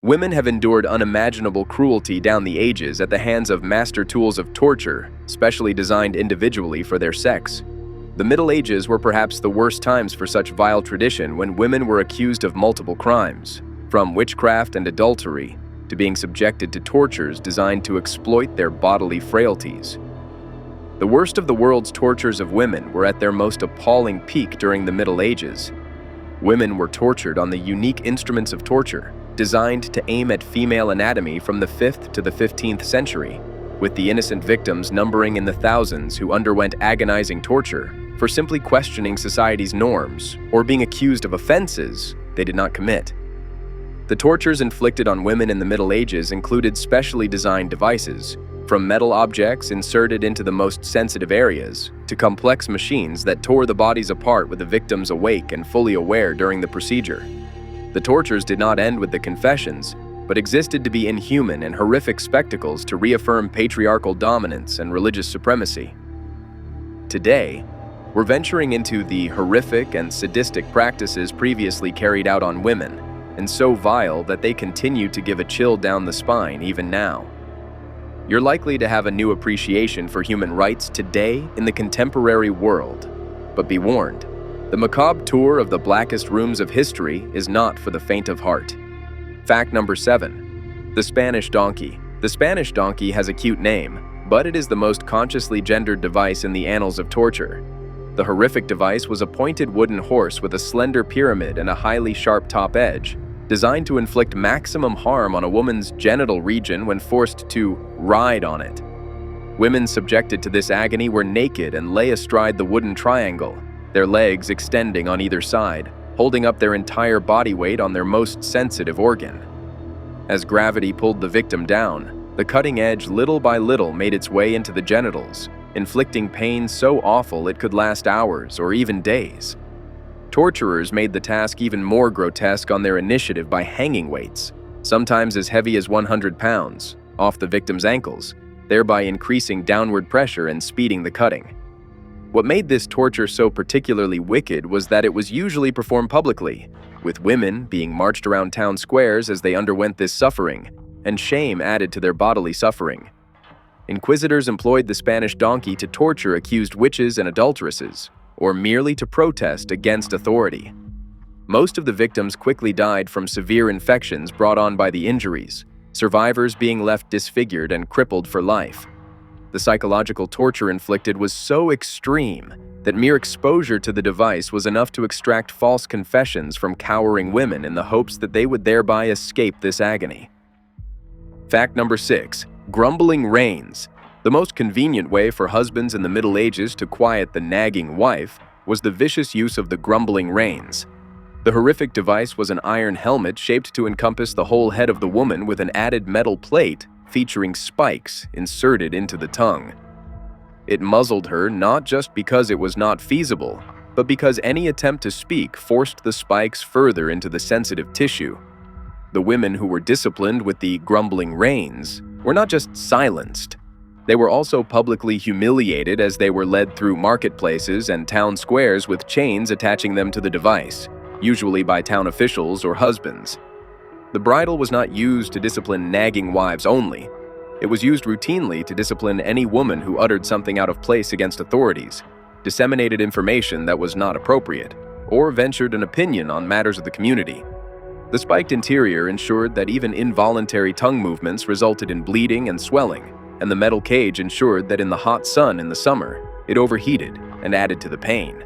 Women have endured unimaginable cruelty down the ages at the hands of master tools of torture, specially designed individually for their sex. The Middle Ages were perhaps the worst times for such vile tradition, when women were accused of multiple crimes, from witchcraft and adultery to being subjected to tortures designed to exploit their bodily frailties. The worst of the world's tortures of women were at their most appalling peak during the Middle Ages. Women were tortured on the unique instruments of torture, designed to aim at female anatomy from the 5th to the 15th century, with the innocent victims numbering in the thousands who underwent agonizing torture for simply questioning society's norms or being accused of offenses they did not commit. The tortures inflicted on women in the Middle Ages included specially designed devices, from metal objects inserted into the most sensitive areas to complex machines that tore the bodies apart with the victims awake and fully aware during the procedure. The tortures did not end with the confessions, but existed to be inhuman and horrific spectacles to reaffirm patriarchal dominance and religious supremacy. Today, we're venturing into the horrific and sadistic practices previously carried out on women, and so vile that they continue to give a chill down the spine even now. You're likely to have a new appreciation for human rights today in the contemporary world, but be warned. The macabre tour of the blackest rooms of history is not for the faint of heart. Fact number 7. The Spanish donkey. The Spanish donkey has a cute name, but it is the most consciously gendered device in the annals of torture. The horrific device was a pointed wooden horse with a slender pyramid and a highly sharp top edge, designed to inflict maximum harm on a woman's genital region when forced to ride on it. Women subjected to this agony were naked and lay astride the wooden triangle, their legs extending on either side, holding up their entire body weight on their most sensitive organ. As gravity pulled the victim down, the cutting edge little by little made its way into the genitals, inflicting pain so awful it could last hours or even days. Torturers made the task even more grotesque on their initiative by hanging weights, sometimes as heavy as 100 pounds, off the victim's ankles, thereby increasing downward pressure and speeding the cutting. What made this torture so particularly wicked was that it was usually performed publicly, with women being marched around town squares as they underwent this suffering, and shame added to their bodily suffering. Inquisitors employed the Spanish donkey to torture accused witches and adulteresses, or merely to protest against authority. Most of the victims quickly died from severe infections brought on by the injuries, survivors being left disfigured and crippled for life. The psychological torture inflicted was so extreme that mere exposure to the device was enough to extract false confessions from cowering women in the hopes that they would thereby escape this agony. Fact number 6. Grumbling reigns. The most convenient way for husbands in the Middle Ages to quiet the nagging wife was the vicious use of the grumbling reins. The horrific device was an iron helmet shaped to encompass the whole head of the woman with an added metal plate featuring spikes inserted into the tongue. It muzzled her not just because it was not feasible, but because any attempt to speak forced the spikes further into the sensitive tissue. The women who were disciplined with the grumbling reins were not just silenced, they were also publicly humiliated as they were led through marketplaces and town squares with chains attaching them to the device, usually by town officials or husbands. The bridle was not used to discipline nagging wives only. It was used routinely to discipline any woman who uttered something out of place against authorities, disseminated information that was not appropriate, or ventured an opinion on matters of the community. The spiked interior ensured that even involuntary tongue movements resulted in bleeding and swelling, and the metal cage ensured that in the hot sun in the summer, it overheated and added to the pain.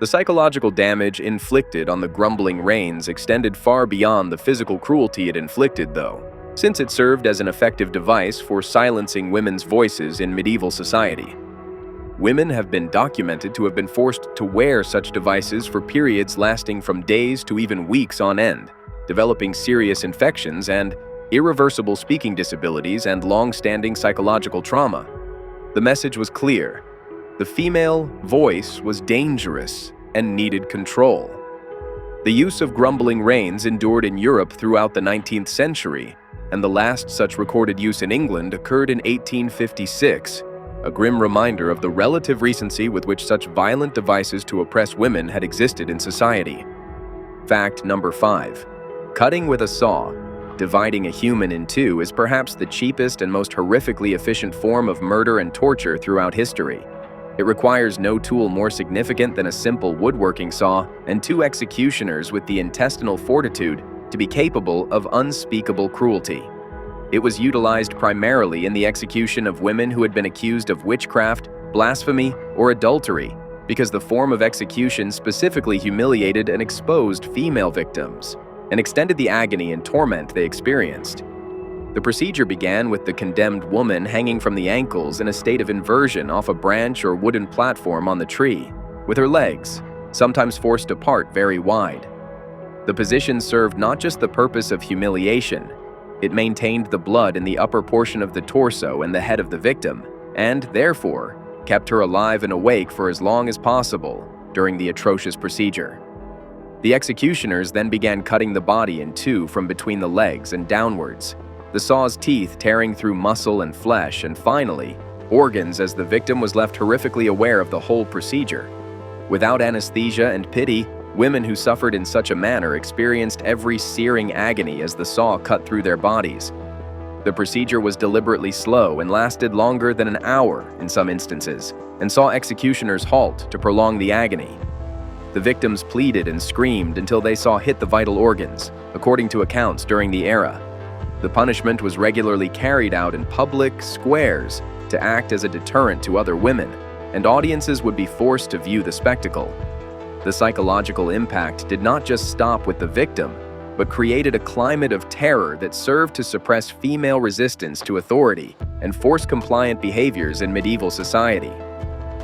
The psychological damage inflicted on the grumbling reins extended far beyond the physical cruelty it inflicted, though, since it served as an effective device for silencing women's voices in medieval society. Women have been documented to have been forced to wear such devices for periods lasting from days to even weeks on end, developing serious infections and irreversible speaking disabilities and long-standing psychological trauma. The message was clear. The female voice was dangerous and needed control. The use of grumbling reins endured in Europe throughout the 19th century, and the last such recorded use in England occurred in 1856, a grim reminder of the relative recency with which such violent devices to oppress women had existed in society. Fact number 5. Cutting with a saw. Dividing a human in two is perhaps the cheapest and most horrifically efficient form of murder and torture throughout history. It requires no tool more significant than a simple woodworking saw and two executioners with the intestinal fortitude to be capable of unspeakable cruelty. It was utilized primarily in the execution of women who had been accused of witchcraft, blasphemy, or adultery, because the form of execution specifically humiliated and exposed female victims and extended the agony and torment they experienced. The procedure began with the condemned woman hanging from the ankles in a state of inversion off a branch or wooden platform on the tree, with her legs, sometimes forced apart very wide. The position served not just the purpose of humiliation, it maintained the blood in the upper portion of the torso and the head of the victim, and, therefore, kept her alive and awake for as long as possible during the atrocious procedure. The executioners then began cutting the body in two from between the legs and downwards, the saw's teeth tearing through muscle and flesh, and finally, organs, as the victim was left horrifically aware of the whole procedure. Without anesthesia and pity, women who suffered in such a manner experienced every searing agony as the saw cut through their bodies. The procedure was deliberately slow and lasted longer than an hour in some instances, and saw executioners halt to prolong the agony. The victims pleaded and screamed until they saw hit the vital organs, according to accounts during the era. The punishment was regularly carried out in public squares to act as a deterrent to other women, and audiences would be forced to view the spectacle. The psychological impact did not just stop with the victim, but created a climate of terror that served to suppress female resistance to authority and force compliant behaviors in medieval society.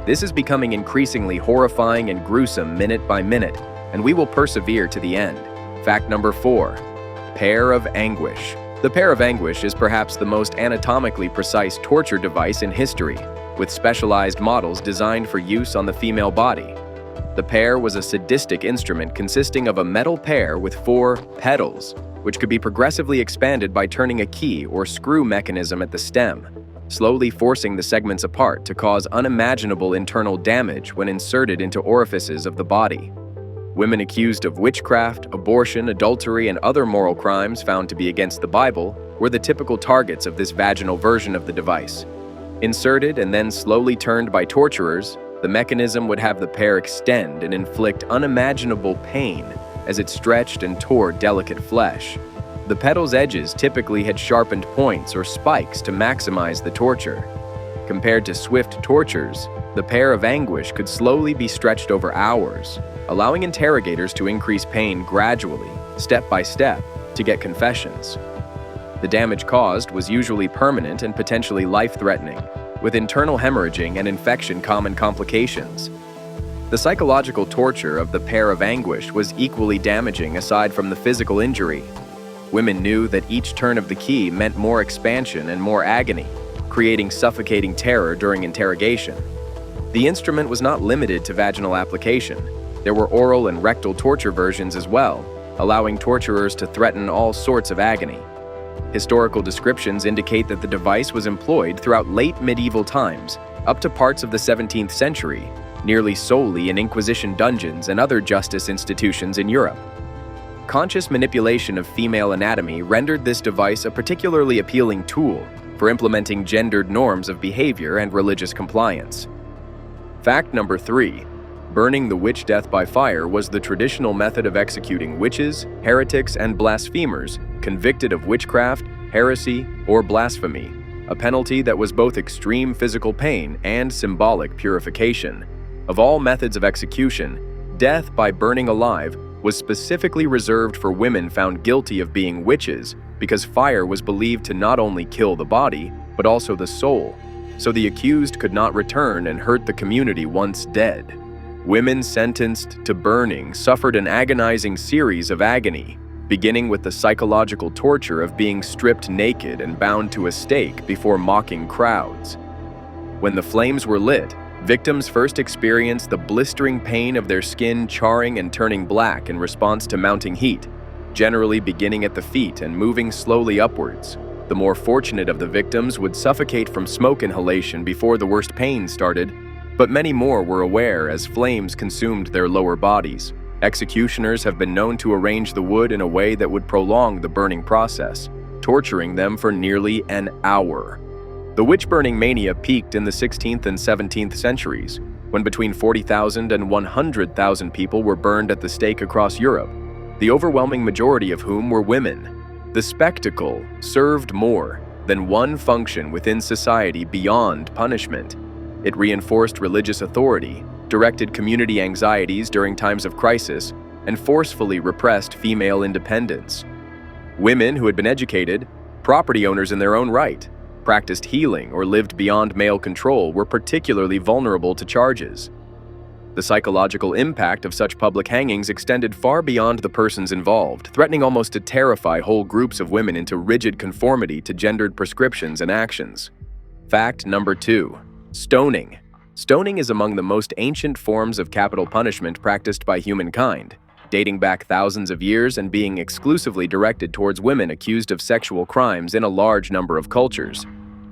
This is becoming increasingly horrifying and gruesome minute by minute, and we will persevere to the end. Fact number 4. Pear of Anguish. The Pear of Anguish is perhaps the most anatomically precise torture device in history, with specialized models designed for use on the female body. The pear was a sadistic instrument consisting of a metal pear with 4 petals, which could be progressively expanded by turning a key or screw mechanism at the stem, slowly forcing the segments apart to cause unimaginable internal damage when inserted into orifices of the body. Women accused of witchcraft, abortion, adultery, and other moral crimes found to be against the Bible were the typical targets of this vaginal version of the device. Inserted and then slowly turned by torturers, the mechanism would have the pear extend and inflict unimaginable pain as it stretched and tore delicate flesh. The petal's edges typically had sharpened points or spikes to maximize the torture. Compared to swift tortures, the Pear of Anguish could slowly be stretched over hours, allowing interrogators to increase pain gradually, step by step, to get confessions. The damage caused was usually permanent and potentially life-threatening, with internal hemorrhaging and infection common complications. The psychological torture of the Pear of Anguish was equally damaging aside from the physical injury. Women knew that each turn of the key meant more expansion and more agony, creating suffocating terror during interrogation. The instrument was not limited to vaginal application. There were oral and rectal torture versions as well, allowing torturers to threaten all sorts of agony. Historical descriptions indicate that the device was employed throughout late medieval times, up to parts of the 17th century, nearly solely in Inquisition dungeons and other justice institutions in Europe. Conscious manipulation of female anatomy rendered this device a particularly appealing tool for implementing gendered norms of behavior and religious compliance. Fact number 3. Burning the witch death by fire was the traditional method of executing witches, heretics, and blasphemers convicted of witchcraft, heresy, or blasphemy, a penalty that was both extreme physical pain and symbolic purification. Of all methods of execution, death by burning alive was specifically reserved for women found guilty of being witches because fire was believed to not only kill the body, but also the soul, so the accused could not return and hurt the community once dead. Women sentenced to burning suffered an agonizing series of agony, beginning with the psychological torture of being stripped naked and bound to a stake before mocking crowds. When the flames were lit, victims first experienced the blistering pain of their skin charring and turning black in response to mounting heat, generally beginning at the feet and moving slowly upwards. The more fortunate of the victims would suffocate from smoke inhalation before the worst pain started, but many more were aware as flames consumed their lower bodies. Executioners have been known to arrange the wood in a way that would prolong the burning process, torturing them for nearly an hour. The witch-burning mania peaked in the 16th and 17th centuries, when between 40,000 and 100,000 people were burned at the stake across Europe, the overwhelming majority of whom were women. The spectacle served more than one function within society beyond punishment. It reinforced religious authority, directed community anxieties during times of crisis, and forcefully repressed female independence. Women who had been educated, property owners in their own right, practiced healing, or lived beyond male control were particularly vulnerable to charges. The psychological impact of such public hangings extended far beyond the persons involved, threatening almost to terrify whole groups of women into rigid conformity to gendered prescriptions and actions. Fact number 2. Stoning. Stoning is among the most ancient forms of capital punishment practiced by humankind, dating back thousands of years and being exclusively directed towards women accused of sexual crimes in a large number of cultures.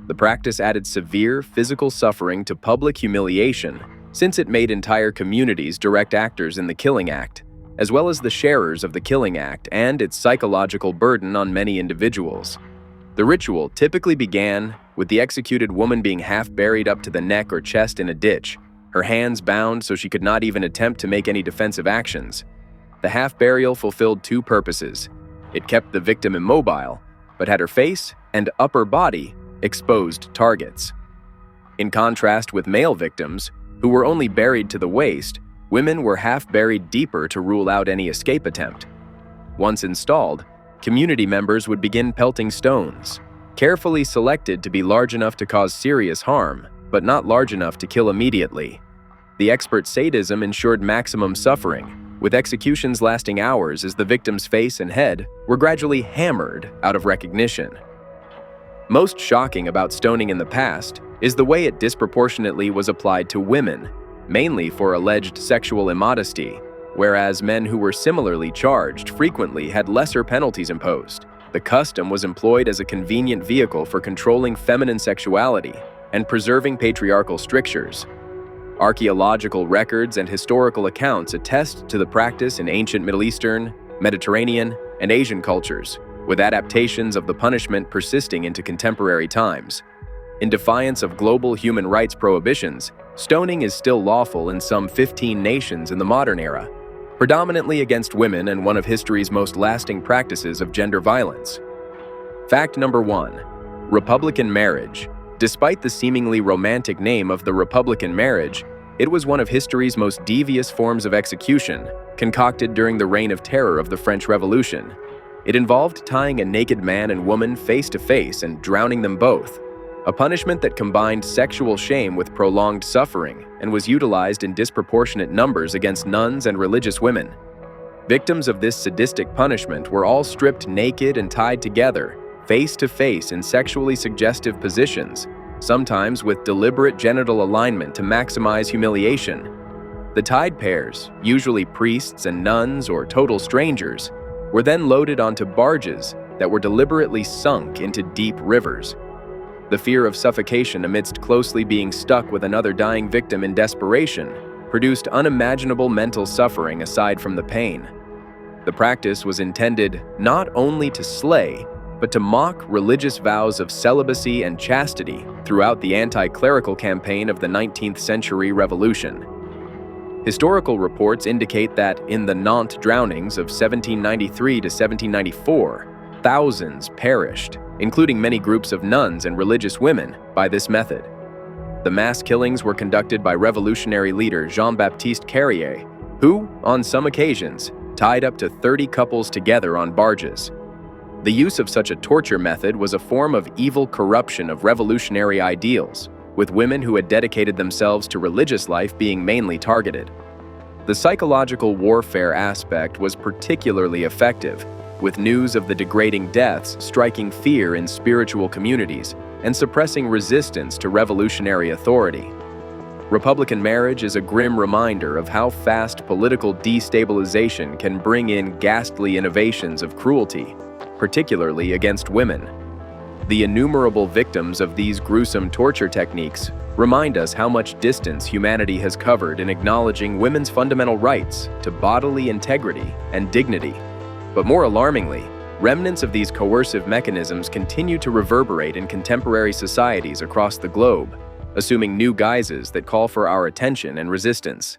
The practice added severe physical suffering to public humiliation, since it made entire communities direct actors in the killing act, as well as the sharers of the killing act and its psychological burden on many individuals. The ritual typically began with the executed woman being half buried up to the neck or chest in a ditch, her hands bound so she could not even attempt to make any defensive actions. The half-burial fulfilled two purposes. It kept the victim immobile, but had her face and upper body exposed targets. In contrast with male victims, who were only buried to the waist, women were half buried deeper to rule out any escape attempt. Once installed, community members would begin pelting stones, carefully selected to be large enough to cause serious harm, but not large enough to kill immediately. The expert sadism ensured maximum suffering, with executions lasting hours as the victim's face and head were gradually hammered out of recognition. Most shocking about stoning in the past is the way it disproportionately was applied to women, mainly for alleged sexual immodesty, whereas men who were similarly charged frequently had lesser penalties imposed. The custom was employed as a convenient vehicle for controlling feminine sexuality and preserving patriarchal strictures. Archaeological records and historical accounts attest to the practice in ancient Middle Eastern, Mediterranean, and Asian cultures, with adaptations of the punishment persisting into contemporary times. In defiance of global human rights prohibitions, stoning is still lawful in some 15 nations in the modern era, predominantly against women and one of history's most lasting practices of gender violence. Fact number 1. Republican marriage. Despite the seemingly romantic name of the Republican marriage, it was one of history's most devious forms of execution, concocted during the Reign of Terror of the French Revolution. It involved tying a naked man and woman face to face and drowning them both, a punishment that combined sexual shame with prolonged suffering and was utilized in disproportionate numbers against nuns and religious women. Victims of this sadistic punishment were all stripped naked and tied together, face to face in sexually suggestive positions, sometimes with deliberate genital alignment to maximize humiliation. The tied pairs, usually priests and nuns or total strangers, were then loaded onto barges that were deliberately sunk into deep rivers. The fear of suffocation amidst closely being stuck with another dying victim in desperation produced unimaginable mental suffering aside from the pain. The practice was intended not only to slay, but to mock religious vows of celibacy and chastity throughout the anti-clerical campaign of the 19th century revolution. Historical reports indicate that in the Nantes drownings of 1793 to 1794, thousands perished, including many groups of nuns and religious women, by this method. The mass killings were conducted by revolutionary leader Jean-Baptiste Carrier, who, on some occasions, tied up to 30 couples together on barges. The use of such a torture method was a form of evil corruption of revolutionary ideals, with women who had dedicated themselves to religious life being mainly targeted. The psychological warfare aspect was particularly effective, with news of the degrading deaths striking fear in spiritual communities and suppressing resistance to revolutionary authority. Republican marriage is a grim reminder of how fast political destabilization can bring in ghastly innovations of cruelty, particularly against women. The innumerable victims of these gruesome torture techniques remind us how much distance humanity has covered in acknowledging women's fundamental rights to bodily integrity and dignity. But more alarmingly, Remnants of these coercive mechanisms continue to reverberate in contemporary societies across the globe, assuming new guises that call for our attention and resistance.